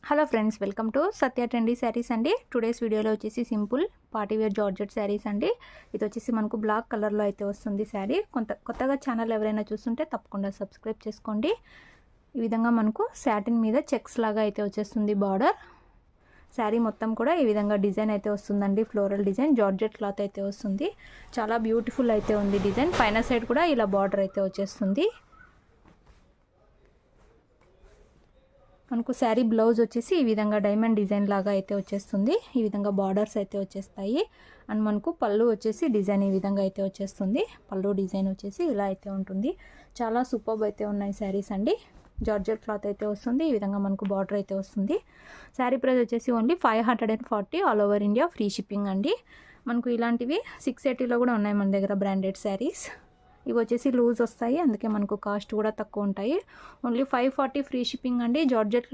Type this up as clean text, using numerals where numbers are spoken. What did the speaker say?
Hello friends, welcome to Satya trendy saris అండి. Today's వీడియోలో వచ్చేసి సింపుల్ పార్టీవేర్ జార్జెట్ శారీస్ అండి. ఇది వచ్చేసి మనకు బ్లాక్ కలర్లో అయితే వస్తుంది శారీ. కొత్తగా ఛానల్ ఎవరైనా చూస్తుంటే తప్పకుండా సబ్స్క్రైబ్ చేసుకోండి. ఈ విధంగా మనకు సాటిన్ మీద చెక్స్ లాగా అయితే వచ్చేస్తుంది బార్డర్. శారీ మొత్తం కూడా ఈ విధంగా డిజైన్ అయితే వస్తుందండి. ఫ్లోరల్ డిజైన్, జార్జెట్ క్లాత్ అయితే వస్తుంది. చాలా బ్యూటిఫుల్ అయితే ఉంది డిజైన్. పైన సైడ్ కూడా ఇలా బార్డర్ అయితే వచ్చేస్తుంది. మనకు శారీ బ్లౌజ్ వచ్చేసి ఈ విధంగా డైమండ్ డిజైన్ లాగా అయితే వచ్చేస్తుంది. ఈ విధంగా బార్డర్స్ అయితే వచ్చేస్తాయి. అండ్ మనకు పళ్ళు వచ్చేసి డిజైన్ ఈ విధంగా అయితే వచ్చేస్తుంది. పళ్ళు డిజైన్ వచ్చేసి ఇలా అయితే ఉంటుంది. చాలా సూపర్బ్ అయితే ఉన్నాయి శారీస్ అండి. జార్జెట్ క్లాత్ అయితే వస్తుంది. ఈ విధంగా మనకు బార్డర్ అయితే వస్తుంది. శారీ ప్రైస్ వచ్చేసి only 540 all over India free shipping అండి. మనకు ఇలాంటివి 680లో కూడా ఉన్నాయి మన దగ్గర బ్రాండెడ్ శారీస్. ఇవి వచ్చేసి లూజ్ వస్తాయి, అందుకే మనకు కాస్ట్ కూడా తక్కువ ఉంటాయి. ఓన్లీ 540 ఫ్రీ షిప్పింగ్ అండి. జార్జెట్